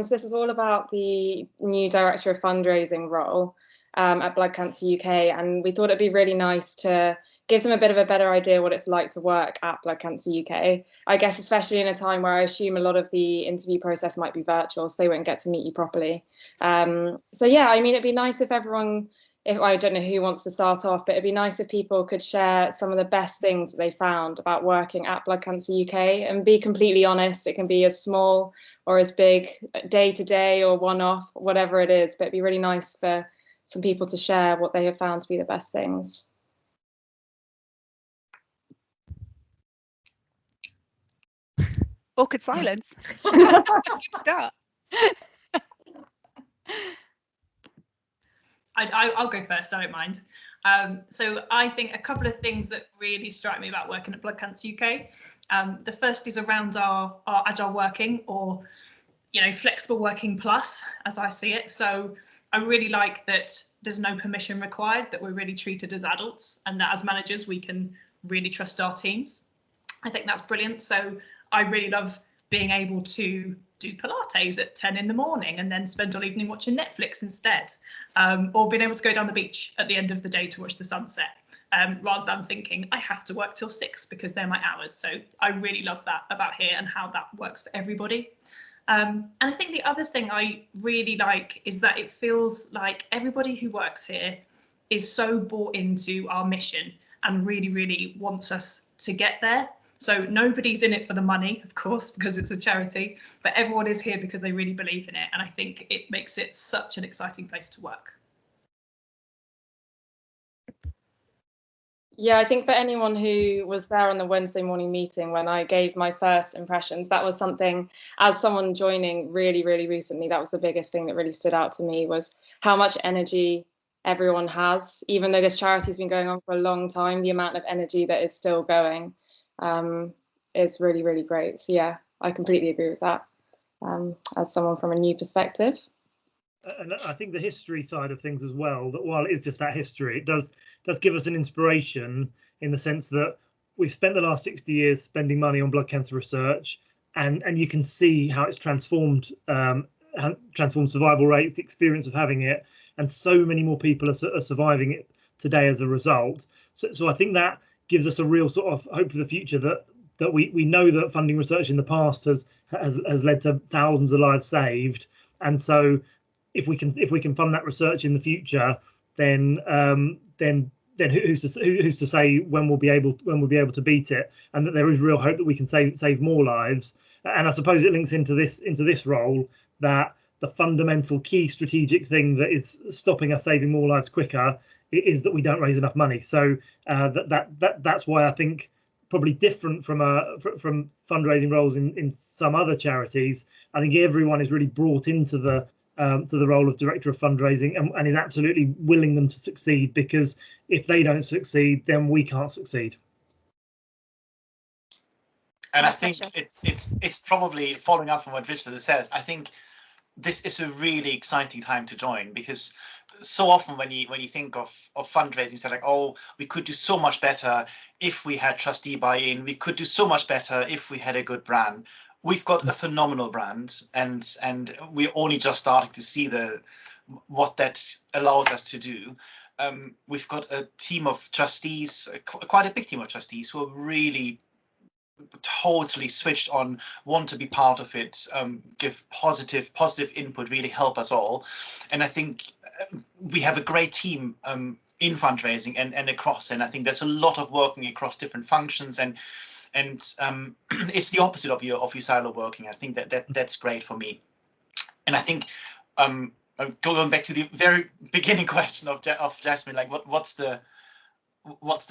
So this is all about the new Director of Fundraising role at Blood Cancer UK, and we thought it'd be really nice to give them a bit of a better idea what it's like to work at Blood Cancer UK. I guess especially in a time where I assume a lot of the interview process might be virtual, so they won't get to meet you properly. So yeah, I mean, it'd be nice if everyone, if I don't know who wants to start off, but it'd be nice if people could share some of the best things that they found about working at Blood Cancer UK and be completely honest. It can be as small or as big, day to day or one off, whatever it is, but it'd be really nice for some people to share what they have found to be the best things. Awkward silence. Good start. I'll go first, I don't mind. So I think a couple of things that really strike me about working at Blood Cancer UK. The first is around our agile working, or flexible working plus, as I see it. So I really like that there's no permission required, that we're really treated as adults, and that as managers we can really trust our teams. I think that's brilliant. So I really love being able to do Pilates at 10 in the morning and then spend all evening watching Netflix instead, or being able to go down the beach at the end of the day to watch the sunset, rather than thinking I have to work till 6 because they're my hours. So I really love that about here and how that works for everybody. And I think the other thing I really like is that it feels like everybody who works here is so bought into our mission and really, really wants us to get there. So nobody's in it for the money, of course, because it's a charity, but everyone is here because they really believe in it. And I think it makes it such an exciting place to work. Yeah, I think for anyone who was there on the Wednesday morning meeting when I gave my first impressions, that was something, as someone joining really, really recently, that was the biggest thing that really stood out to me, was how much energy everyone has. Even though this charity has been going on for a long time, the amount of energy that is still going is really, really great. So yeah, I completely agree with that, as someone from a new perspective. And I think the history side of things as well, that while it is just that history, it does give us an inspiration in the sense that we've spent the last 60 years spending money on blood cancer research, and you can see how it's transformed survival rates, the experience of having it, and so many more people are surviving it today as a result. So I think that gives us a real sort of hope for the future, that we know that funding research in the past has led to thousands of lives saved, and so if we can fund that research in the future, then who's to say when we'll be able to beat it, and that there is real hope that we can save more lives. And I suppose it links into this role, that the fundamental key strategic thing that is stopping us saving more lives quicker is that we don't raise enough money. So that's why I think, probably different from fundraising roles in some other charities, I think everyone is really brought into the role of Director of Fundraising and is absolutely willing them to succeed, because if they don't succeed, then we can't succeed. And I think it's probably following up from what Richard says. I think this is a really exciting time to join, because so often when you think of fundraising, you say like, oh, we could do so much better if we had trustee buy-in. We could do so much better if we had a good brand. We've got a phenomenal brand, and we're only just starting to see what that allows us to do. We've got a team of trustees, quite a big team of trustees, who are really totally switched on, want to be part of it, give positive input, really help us all. And I think we have a great team in fundraising and across, and I think there's a lot of working across different functions, and it's the opposite of your silo working. I think that's great for me. And I think going back to the very beginning question of Jasmine, like what's the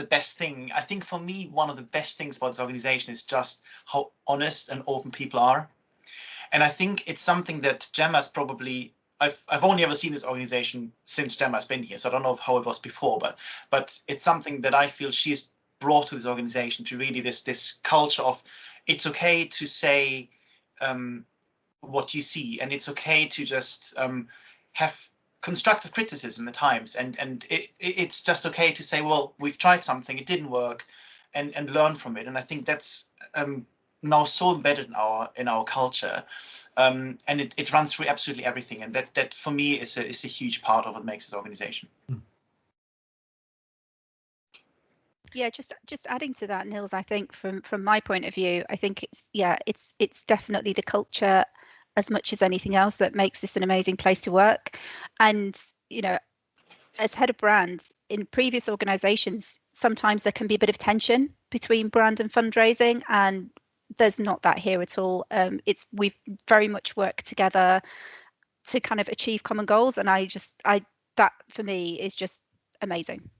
best thing? I think for me, one of the best things about this organization is just how honest and open people are. And I think it's something that Gemma's probably, I've only ever seen this organization since Gemma's been here, so I don't know how it was before, but it's something that I feel she's brought to this organization, to really this culture of, it's okay to say what you see, and it's okay to just have constructive criticism at times, and it's just okay to say, well, we've tried something, it didn't work, and learn from it. And I think that's now so embedded in our culture, And it runs through absolutely everything, and that for me is a huge part of what makes this organization. Yeah, just adding to that, Nils, I think from my point of view, I think it's definitely the culture as much as anything else that makes this an amazing place to work. And, you know, as head of brand in previous organizations, sometimes there can be a bit of tension between brand and fundraising, and there's not that here at all. We've very much worked together to kind of achieve common goals, and that for me is just amazing.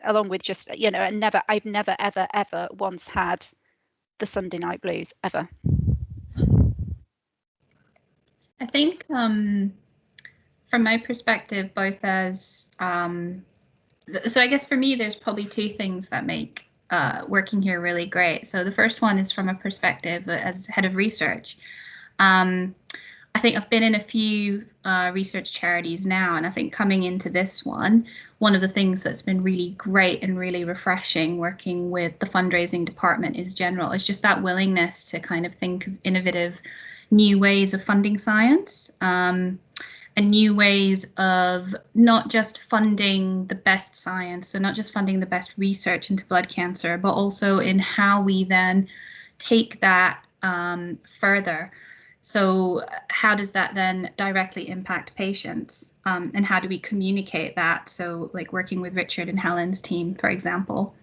Along with just, you know, and I've never ever once had the Sunday night blues ever. I think from my perspective, both as so I guess for me there's probably two things that make working here really great. So the first one is from a perspective as head of research. I think I've been in a few research charities now, and I think coming into this one of the things that's been really great and really refreshing working with the fundraising department is just that willingness to kind of think of innovative new ways of funding science, and new ways of not just funding the best science, so not just funding the best research into blood cancer, but also in how we then take that further. So how does that then directly impact patients, and how do we communicate that? So like working with Richard and Helen's team, for example.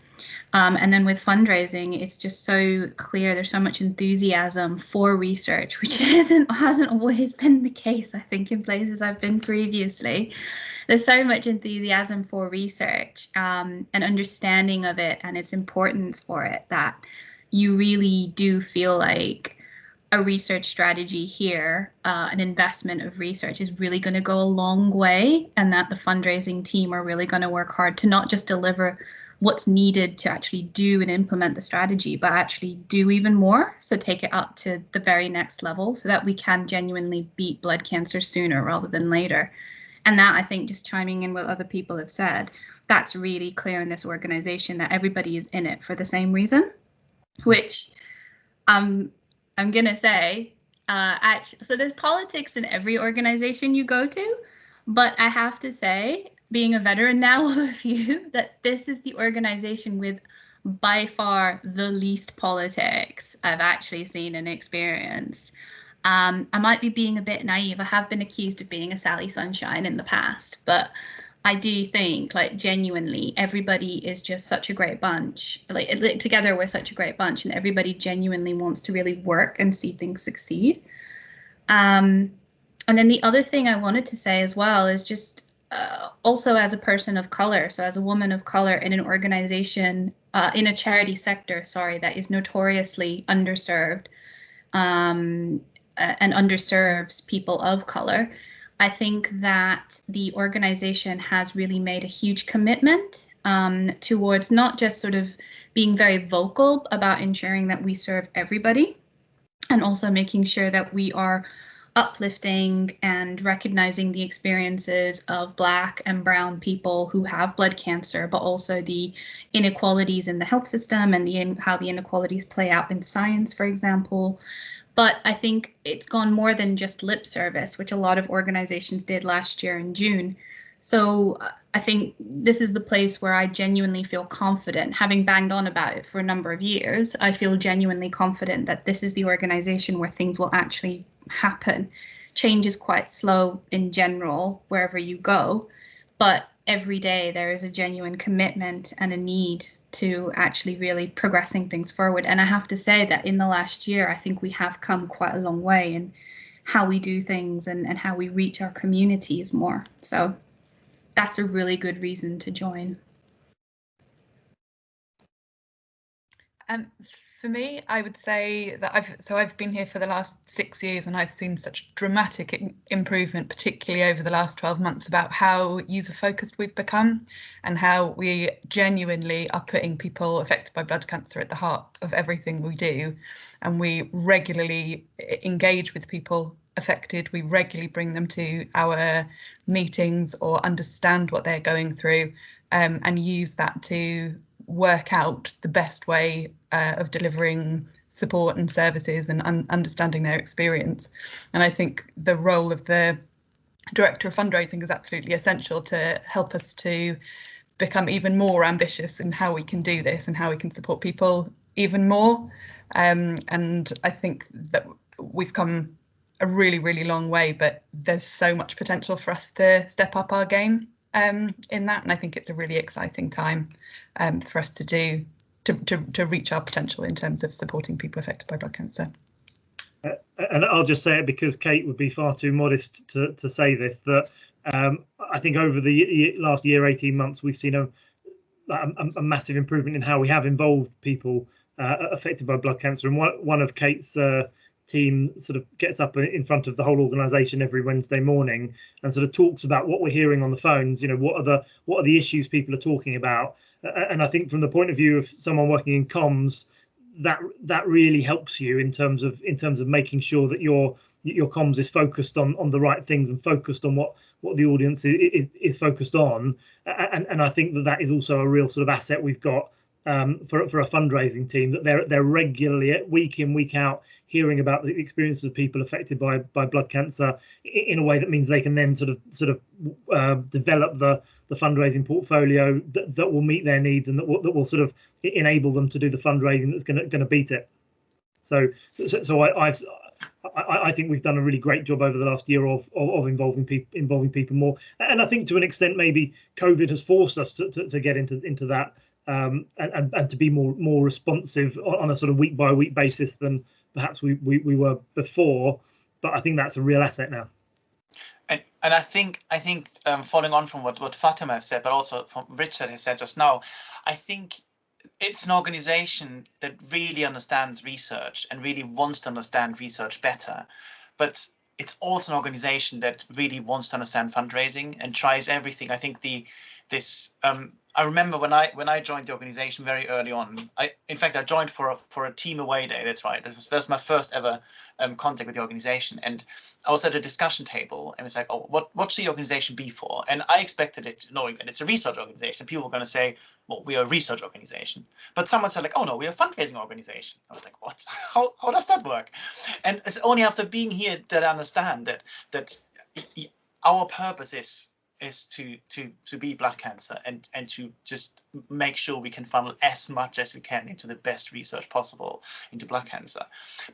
And then with fundraising, it's just so clear. There's so much enthusiasm for research, which hasn't always been the case, I think, in places I've been previously. There's so much enthusiasm for research, and understanding of it and its importance for it, that you really do feel like a research strategy here, an investment of research is really going to go a long way, and that the fundraising team are really going to work hard to not just deliver what's needed to actually do and implement the strategy, but actually do even more. So take it up to the very next level so that we can genuinely beat blood cancer sooner rather than later. And that, I think, just chiming in what other people have said, that's really clear in this organization, that everybody is in it for the same reason, which I'm going to say, so there's politics in every organization you go to, but I have to say, being a veteran now of a few, that this is the organization with by far the least politics I've actually seen and experienced. I might be being a bit naive. I have been accused of being a Sally Sunshine in the past, but I do think, like, genuinely, everybody is just such a great bunch. Like together, we're such a great bunch, and everybody genuinely wants to really work and see things succeed. And then the other thing I wanted to say as well is just also as a person of color, so as a woman of color in an organization, in a charity sector, that is notoriously underserved, and underserves people of color. I think that the organization has really made a huge commitment towards not just sort of being very vocal about ensuring that we serve everybody, and also making sure that we are uplifting and recognizing the experiences of Black and brown people who have blood cancer, but also the inequalities in the health system and how the inequalities play out in science, for example. But I think it's gone more than just lip service, which a lot of organizations did last year in June. So I think this is the place where I genuinely feel confident, having banged on about it for a number of years. I feel genuinely confident that this is the organization where things will actually happen. Change is quite slow in general, wherever you go, but every day there is a genuine commitment and a need to actually really progressing things forward. And I have to say that in the last year, I think we have come quite a long way in how we do things and how we reach our communities more. So that's a really good reason to join. For me, I would say that I've been here for the last 6 years, and I've seen such dramatic improvement, particularly over the last 12 months, about how user focused we've become and how we genuinely are putting people affected by blood cancer at the heart of everything we do. And we regularly engage with people affected. We regularly bring them to our meetings or understand what they're going through, and use that to work out the best way of delivering support and services and understanding their experience. And I think the role of the Director of Fundraising is absolutely essential to help us to become even more ambitious in how we can do this and how we can support people even more. And I think that we've come a really, really long way, but there's so much potential for us to step up our game in that. And I think it's a really exciting time for us to reach our potential in terms of supporting people affected by blood cancer. And I'll just say it because Kate would be far too modest to say this, that I think over the last year, 18 months, we've seen a massive improvement in how we have involved people affected by blood cancer. And one of Kate's team sort of gets up in front of the whole organisation every Wednesday morning and sort of talks about what we're hearing on the phones. You know, what are the issues people are talking about? And I think from the point of view of someone working in comms, that really helps you in terms of making sure that your comms is focused on the right things and focused on what the audience is focused on. And I think that is also a real sort of asset we've got for a fundraising team, that they're regularly, week in, week out, hearing about the experiences of people affected by blood cancer in a way that means they can then sort of develop the fundraising portfolio that will meet their needs and that will sort of enable them to do the fundraising that's going to beat it. So I think we've done a really great job over the last year of involving people more. And I think to an extent maybe COVID has forced us to get into that and to be more responsive on a sort of week by week basis than perhaps we were before. But I think that's a real asset now. And I think following on from what Fatima has said, but also from Richard has said just now, I think it's an organization that really understands research and really wants to understand research better. But it's also an organization that really wants to understand fundraising and tries everything. I think I remember when I joined the organization very early on. In fact, I joined for a team away day. That's right. That's my first ever contact with the organization. And I was at a discussion table and it's like, oh, what should the organization be for? And I expected it, knowing that it's a research organization, people were going to say, well, we are a research organization. But someone said like, oh no, we're a fundraising organization. I was like, what? How does that work? And it's only after being here that I understand that our purpose is to beat blood cancer and to just make sure we can funnel as much as we can into the best research possible into blood cancer.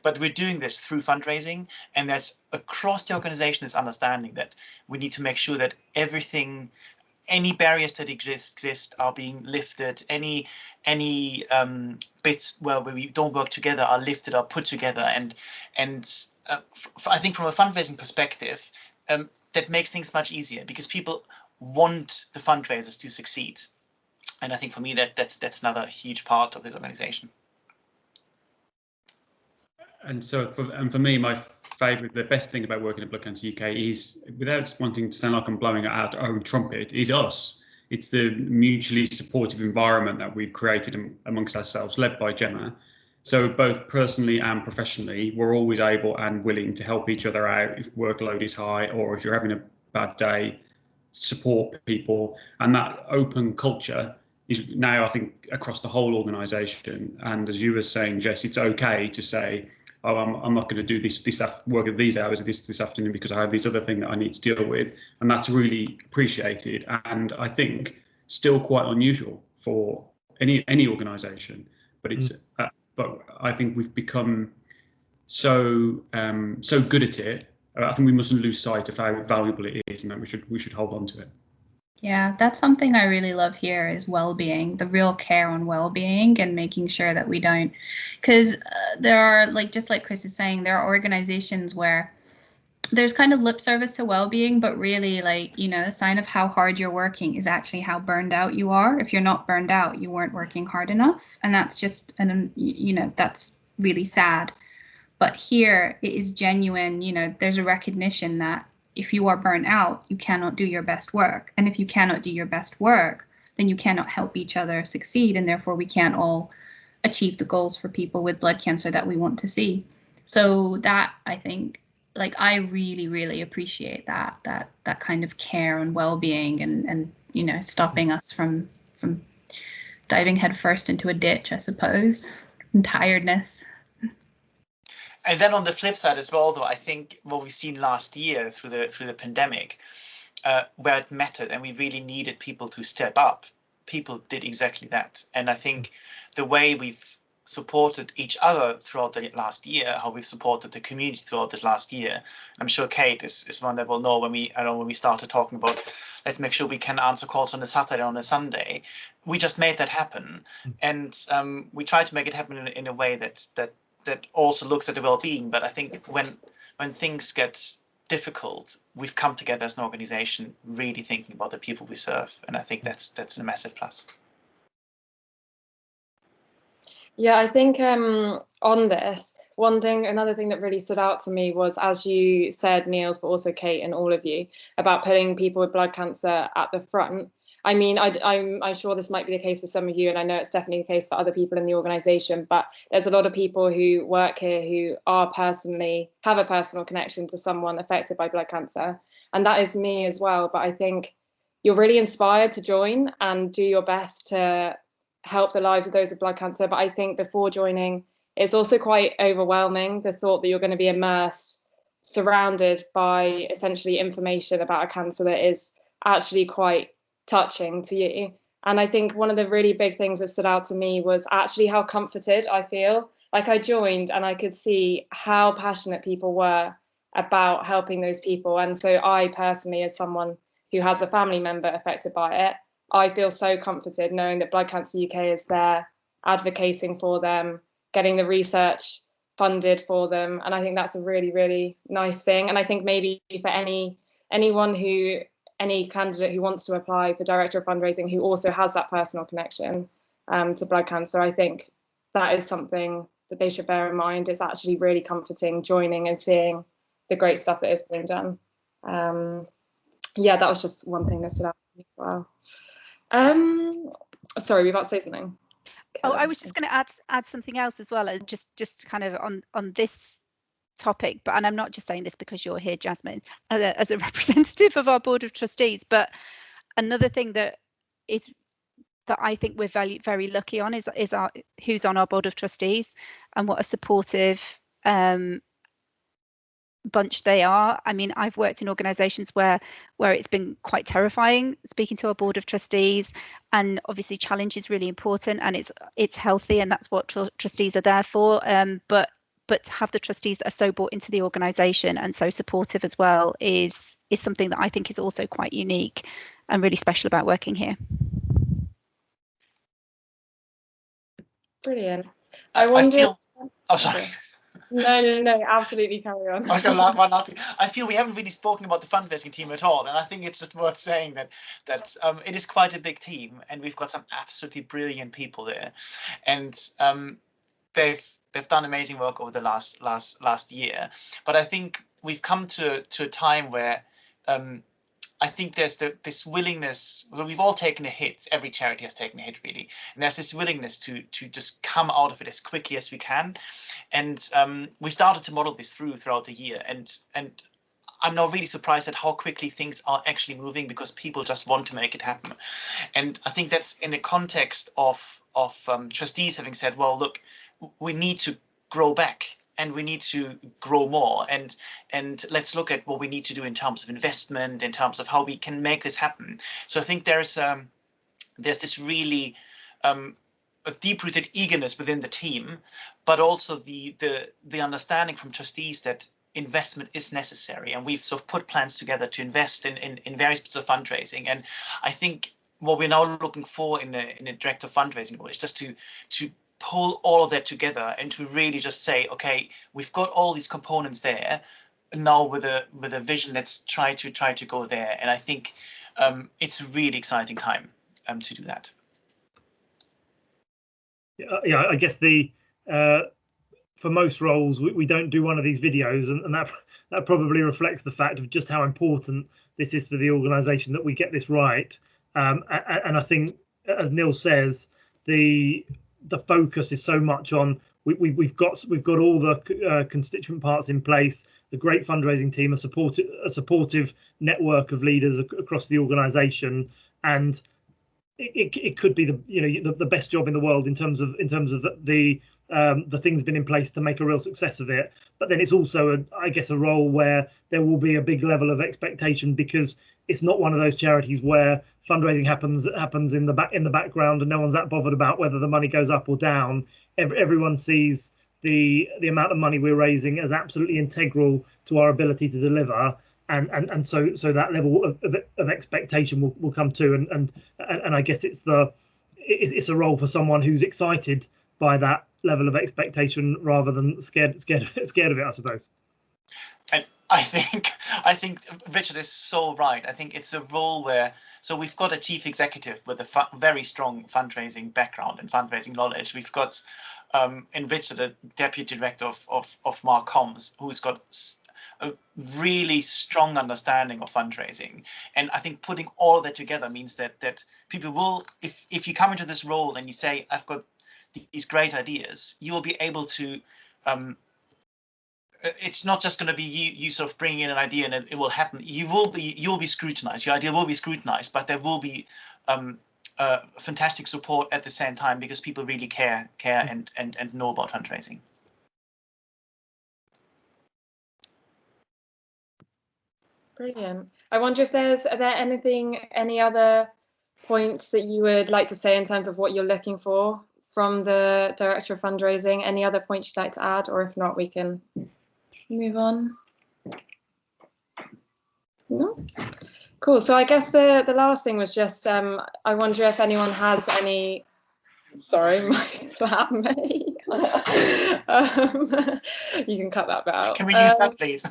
But we're doing this through fundraising, and there's across the organization this understanding that we need to make sure that any barriers that exist are being lifted, any bits where we don't work together are lifted, are put together, and I think from a fundraising perspective, that makes things much easier because people want the fundraisers to succeed. And I think for me that's another huge part of this organization. And so for me, the best thing about working at Blood Cancer UK is, without wanting to sound like I'm blowing out our own trumpet, is us. It's the mutually supportive environment that we've created amongst ourselves, led by Gemma. So both personally and professionally, we're always able and willing to help each other out if workload is high or if you're having a bad day, support people. And that open culture is now, I think, across the whole organisation. And as you were saying, Jess, it's okay to say, oh, I'm not going to do this work at these hours this afternoon because I have this other thing that I need to deal with. And that's really appreciated. And I think still quite unusual for any organisation. But it's but I think we've become so good at it. I think we mustn't lose sight of how valuable it is, and that we should hold on to it. Yeah, that's something I really love here is well-being, the real care on well-being and making sure that we don't, because there are, like, just like Chris is saying, there are organizations where there's kind of lip service to well-being, but really, like, you know, a sign of how hard you're working is actually how burned out you are. If you're not burned out, you weren't working hard enough. And that's just, you know, that's really sad. But here it is genuine, you know, there's a recognition that if you are burnt out, you cannot do your best work. And if you cannot do your best work, then you cannot help each other succeed. And therefore we can't all achieve the goals for people with blood cancer that we want to see. So that, I think, like, I really, really appreciate that kind of care and well-being and you know, stopping us from diving headfirst into a ditch, I suppose, and tiredness. And then on the flip side as well, though, I think what we've seen last year through the pandemic, where it mattered and we really needed people to step up, people did exactly that. And I think the way we've supported each other throughout the last year, how we've supported the community throughout this last year, I'm sure Kate is one that will know when we started talking about let's make sure we can answer calls on a Saturday, on a Sunday. We just made that happen, and we tried to make it happen in a way that also looks at the well-being. But I think when things get difficult, we've come together as an organization, really thinking about the people we serve, and I think that's a massive plus. Yeah, I think on this, another thing that really stood out to me was, as you said, Niels, but also Kate and all of you, about putting people with blood cancer at the front. I mean, I'm sure this might be the case for some of you, and I know it's definitely the case for other people in the organisation, but there's a lot of people who work here who have a personal connection to someone affected by blood cancer, and that is me as well. But I think you're really inspired to join and do your best to help the lives of those with blood cancer. But I think before joining, it's also quite overwhelming, the thought that you're going to be immersed, surrounded by essentially information about a cancer that is actually quite touching to you. And I think one of the really big things that stood out to me was actually how comforted I feel. Like, I joined and I could see how passionate people were about helping those people. And so I personally, as someone who has a family member affected by it, I feel so comforted knowing that Blood Cancer UK is there advocating for them, getting the research funded for them. And I think that's a really, really nice thing. And I think maybe for any candidate who wants to apply for Director of Fundraising who also has that personal connection to blood cancer, I think that is something that they should bear in mind. It's actually really comforting joining and seeing the great stuff that is being done. Yeah, that was just one thing that stood out to me as well. Sorry, we were about to say something. Oh, I was just going to add something else as well, just kind of on this topic, and I'm not just saying this because you're here, Jasmine, as a representative of our board of trustees, but another thing that I think we're very, very lucky on is who's on our board of trustees and what a supportive bunch they are. I mean, I've worked in organisations where it's been quite terrifying speaking to our board of trustees, and obviously challenge is really important and it's healthy, and that's what trustees are there for. But to have the trustees that are so bought into the organisation and so supportive as well is something that I think is also quite unique and really special about working here. Brilliant. I wonder. Oh, sorry. No, absolutely, carry on. One last thing. I feel we haven't really spoken about the fundraising team at all, and I think it's just worth saying that it is quite a big team, and we've got some absolutely brilliant people there, and they've done amazing work over the last year. But I think we've come to a time where I think there's this willingness. So we've all taken a hit. Every charity has taken a hit, really, and there's this willingness to just come out of it as quickly as we can. And we started to model this throughout the year, and I'm now really surprised at how quickly things are actually moving because people just want to make it happen. And I think that's in the context of trustees having said, well, look, we need to grow back and we need to grow more, and let's look at what we need to do in terms of investment, in terms of how we can make this happen. So I think there's this really a deep-rooted eagerness within the team, but also the understanding from trustees that investment is necessary, and we've sort of put plans together to invest in various bits of fundraising. And I think what we're now looking for in a director of fundraising role is just to pull all of that together and to really just say, okay, we've got all these components there now with a vision. Let's try to go there. And I think it's a really exciting time to do that. Yeah, I guess for most roles we don't do one of these videos, and that probably reflects the fact of just how important this is for the organisation that we get this right. And I think, as Neil says, the focus is so much on we've got all the constituent parts in place, a great fundraising team, a supportive network of leaders across the organisation, and it could be the best job in the world in terms of the the things been in place to make a real success of it. But then it's also, I guess, a role where there will be a big level of expectation, because it's not one of those charities where fundraising happens in the background and no one's that bothered about whether the money goes up or down. Everyone sees the amount of money we're raising as absolutely integral to our ability to deliver, and so that level of expectation will come too. And I guess it's a role for someone who's excited by that level of expectation rather than scared of it, I suppose. And I think Richard is so right. I think it's a role where, so we've got a chief executive with a very strong fundraising background and fundraising knowledge. We've got in Richard a deputy director of Marcoms who's got a really strong understanding of fundraising. And I think putting all of that together means that people will, if you come into this role and you say, I've got these great ideas, you will be able to it's not just going to be you sort of bringing in an idea and it will happen. You will be scrutinized. Your idea will be scrutinized, but there will be fantastic support at the same time, because people really care and know about fundraising. Brilliant. I wonder if are there any other points that you would like to say in terms of what you're looking for from the Director of Fundraising? Any other points you'd like to add, or if not, we can move on. No? Cool. So I guess the last thing was just, I wonder if anyone has any, sorry, my flatmate. You can cut that bit out. Can we use that, please?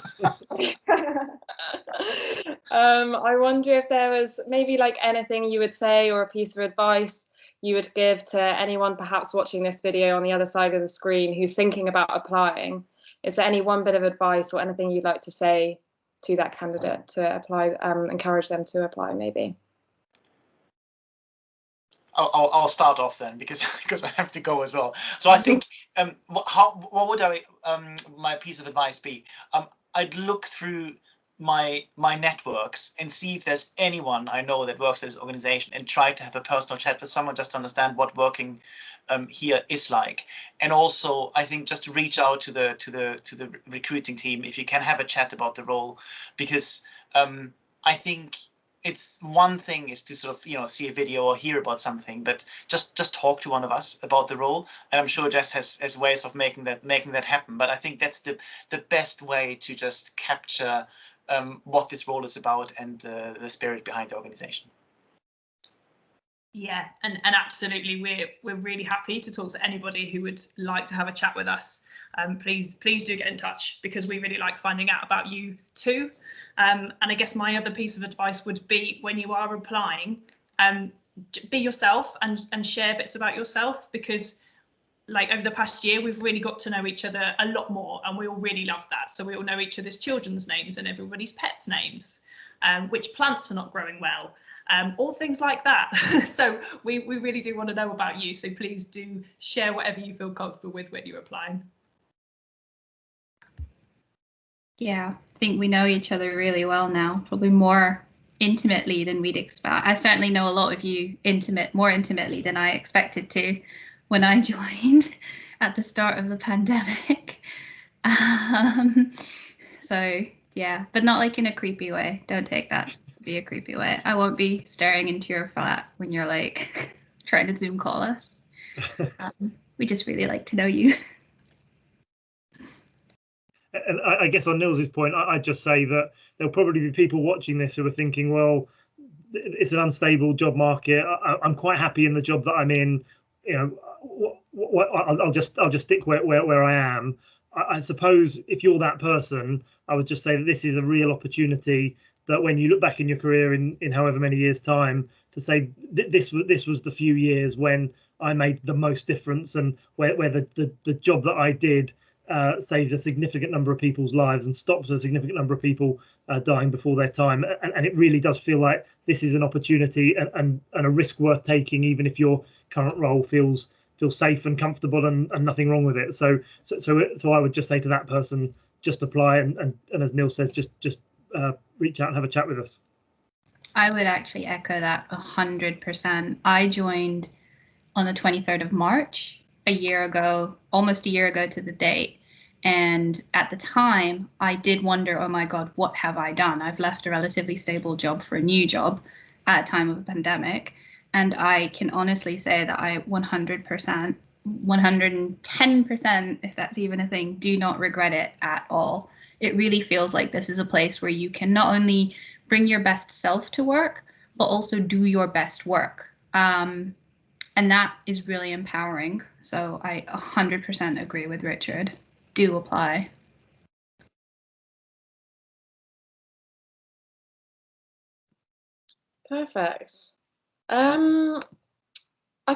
I wonder if there was maybe like anything you would say or a piece of advice you would give to anyone perhaps watching this video on the other side of the screen who's thinking about applying. Is there any one bit of advice or anything you'd like to say to that candidate to apply, encourage them to apply maybe? I'll start off then, because I have to go as well. So I think what would my piece of advice be? I'd look through my networks and see if there's anyone I know that works at this organization, and try to have a personal chat with someone just to understand what working here is like. And also, I think just to reach out to the recruiting team if you can have a chat about the role, because I think it's one thing is to sort of see a video or hear about something, but just talk to one of us about the role. And I'm sure Jess has ways of making that happen. But I think that's the best way to just capture what this role is about and the spirit behind the organization. Yeah, and absolutely, we're really happy to talk to anybody who would like to have a chat with us. Please do get in touch, because we really like finding out about you too. And I guess my other piece of advice would be, when you are applying, be yourself and share bits about yourself, because like over the past year, we've really got to know each other a lot more, and we all really love that. So we all know each other's children's names and everybody's pets' names, which plants are not growing well, all things like that. So we really do want to know about you. So please do share whatever you feel comfortable with when you're applying. Yeah, I think we know each other really well now, probably more intimately than we'd expect. I certainly know a lot of you more intimately than I expected to when I joined at the start of the pandemic. So yeah, but not like in a creepy way. Don't take that to be a creepy way. I won't be staring into your flat when you're like trying to Zoom call us. We just really like to know you. And I guess on Nils's point, I'd just say that there'll probably be people watching this who are thinking, well, it's an unstable job market. I'm quite happy in the job that I'm in. I'll just stick where I am. I suppose if you're that person, I would just say that this is a real opportunity, that when you look back in your career in however many years' time, to say this was the few years when I made the most difference, and where the job that I did saved a significant number of people's lives and stopped a significant number of people dying before their time. And it really does feel like this is an opportunity and a risk worth taking, even if your current role feels safe and comfortable and nothing wrong with it. So I would just say to that person, just apply, and as Neil says, just reach out and have a chat with us. I would actually echo that 100%. I joined on the 23rd of March. a year ago, almost a year ago to the date. And at the time, I did wonder, oh my God, what have I done? I've left a relatively stable job for a new job at a time of a pandemic. And I can honestly say that I 100%, 110%, if that's even a thing, do not regret it at all. It really feels like this is a place where you can not only bring your best self to work, but also do your best work. And that is really empowering. So I 100% agree with Richard. Do apply. Perfect. I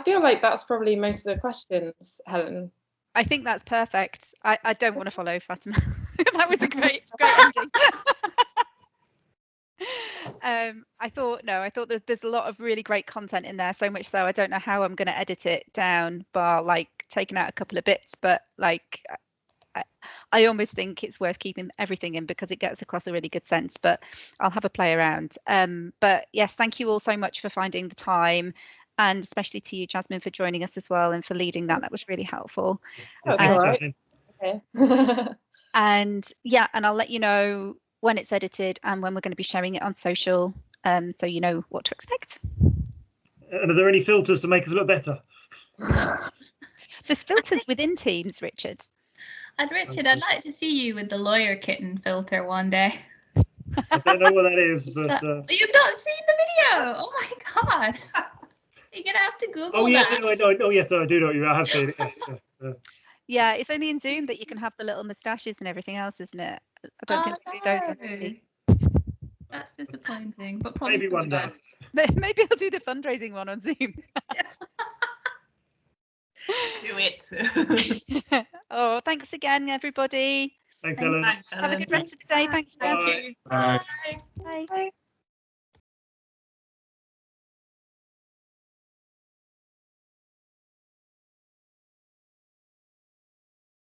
feel like that's probably most of the questions, Helen. I think that's perfect. I don't want to follow Fatima. That was a great ending. I thought there's a lot of really great content in there, so much so I don't know how I'm going to edit it down, bar like taking out a couple of bits, but like I almost think it's worth keeping everything in because it gets across a really good sense, but I'll have a play around. But yes, thank you all so much for finding the time, and especially to you, Jasmine, for joining us as well and for leading that. That was really helpful. That's all right. Okay. And yeah, and I'll let you know when it's edited and when we're going to be sharing it on social, so you know what to expect. And are there any filters to make us look better? There's filters within Teams, Richard. And Richard, I'd like to see you with the lawyer kitten filter one day. I don't know what that is, but you've not seen the video. Oh my God. You're gonna have to Google oh yes, that. I know. Oh yes, I do know. I have seen it. Yes. Yeah, it's only in Zoom that you can have the little moustaches and everything else, isn't it? I don't think we do those on Teams. That's disappointing, but probably maybe one day. Maybe I'll do the fundraising one on Zoom. Do it. Oh, thanks again, everybody. Thanks, Helen. Thanks, Helen. Have a good rest of the day. Thanks, Matthew. Bye. Bye.